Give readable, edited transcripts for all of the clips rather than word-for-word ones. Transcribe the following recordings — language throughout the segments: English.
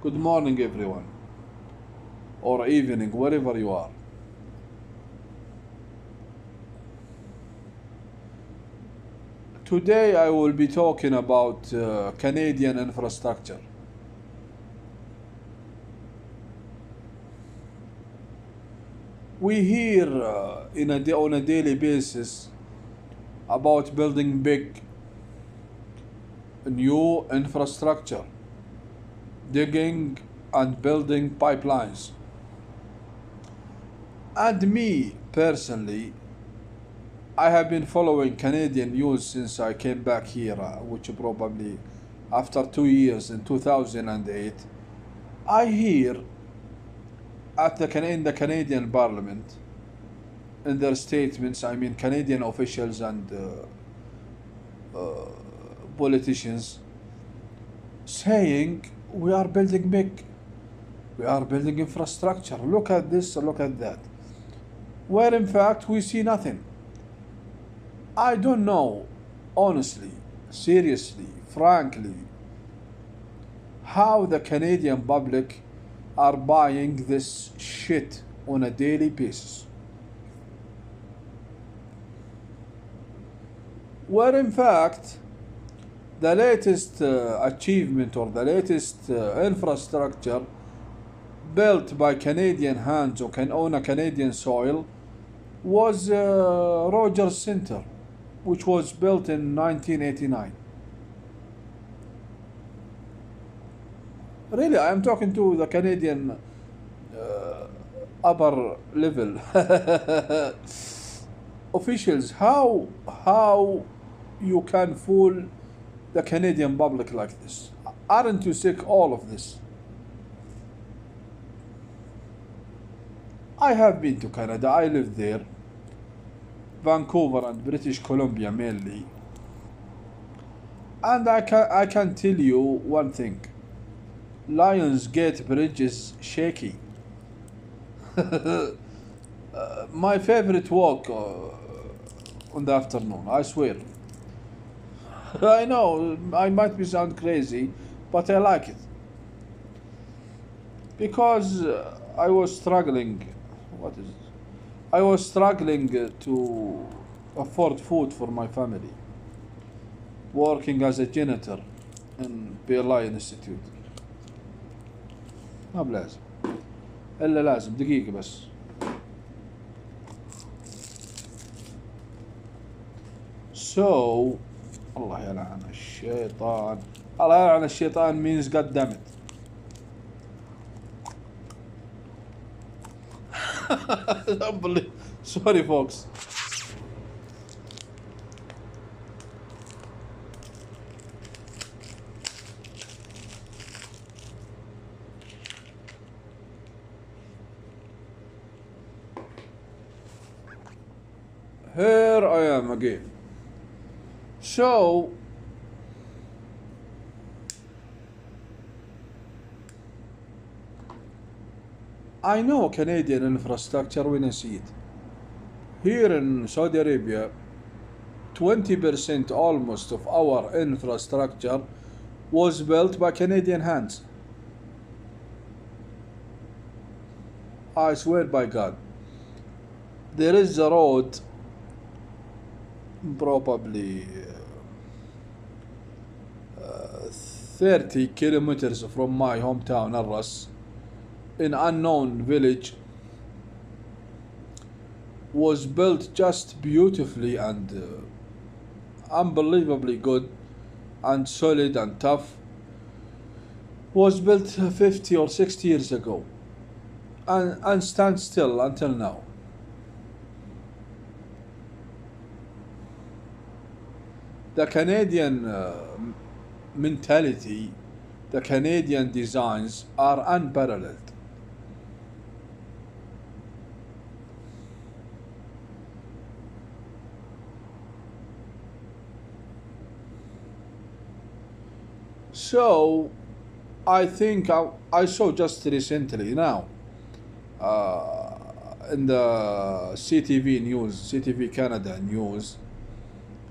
Good morning, everyone, or evening, wherever you are. Today, I will be talking about Canadian infrastructure. We hear on a daily basis about building big, new infrastructure, digging and building pipelines. And me, personally, I have been following Canadian news since I came back here, which probably after 2 years in 2008. I hear in the Canadian Parliament, in their statements, I mean Canadian officials and politicians saying we are building big, we are building infrastructure. Look at this, look at that. Where in fact we see nothing. I don't know, honestly, seriously, frankly, how the Canadian public are buying this shit on a daily basis. Where in fact the latest achievement or the latest infrastructure built by Canadian hands or can own a Canadian soil was Rogers Centre, which was built in 1989. Really, I am talking to the Canadian upper level officials. How you can fool the Canadian public like this? Aren't you sick all of this? I have been to Canada. I lived there, Vancouver and British Columbia mainly, and I can tell you one thing. Lionsgate Bridge is shaky. My favorite walk on the afternoon, I swear. I know I might be sound crazy, but I like it because I was struggling. What is it? I was struggling to afford food for my family, working as a janitor in PLI Institute. ما بلازم إلا لازم دقيقة بس. So الله يلعن الشيطان. الله يلعن الشيطان means God damn it. Unbelievable. Sorry folks. Here I am again. So I know Canadian infrastructure when I see it. Here in Saudi Arabia, 20% almost of our infrastructure was built by Canadian hands. I swear by God. There is a road probably 30 kilometers from my hometown, Al Ras, in unknown village, was built just beautifully and unbelievably good and solid and tough. Was built 50 or 60 years ago and stands still until now. The Canadian mentality, the Canadian designs are unparalleled. So I think I saw just recently now in the CTV news, CTV Canada news,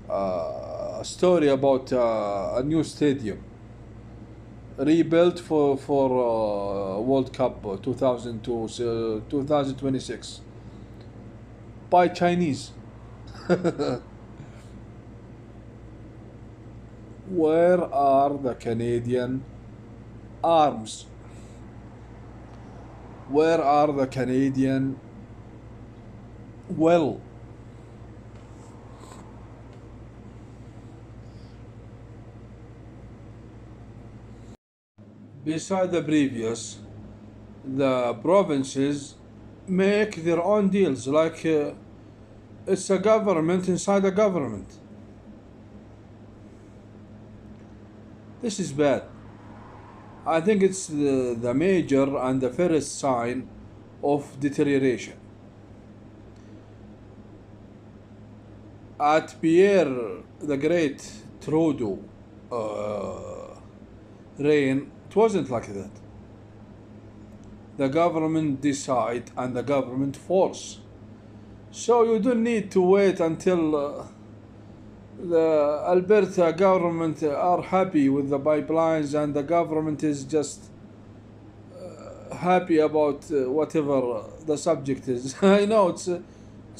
a story about a new stadium rebuilt for World Cup 2002 2026 by Chinese. Where are the Canadian arms? Where are the Canadian well? Beside the previous, the provinces make their own deals like it's a government inside a government. This is bad. I think it's the major and the first sign of deterioration. At Pierre the Great Trudeau reign, it wasn't like that. The government decide and the government force. So you don't need to wait until the Alberta government are happy with the pipelines and the government is just happy about whatever the subject is. I know it's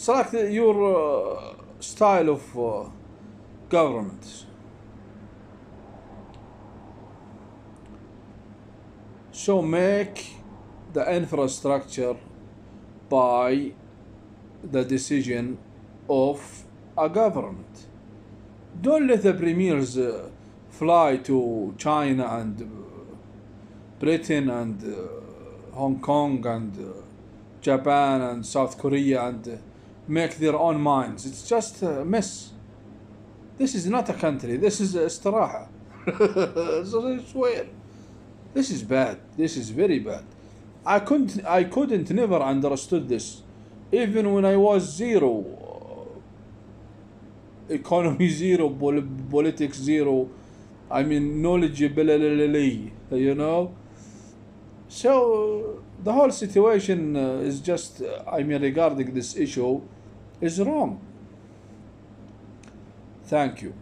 like your style of government. So make the infrastructure by the decision of a government. Don't let the premiers fly to China and Britain and Hong Kong and Japan and South Korea and make their own minds. It's just a mess. This is not a country. This is استراحة. So I swear. This is bad. This is very bad. I couldn't never understood this. Even when I was zero, economy zero, politics zero, I mean knowledgeability, you know. So the whole situation is just, I mean, regarding this issue, is wrong. Thank you.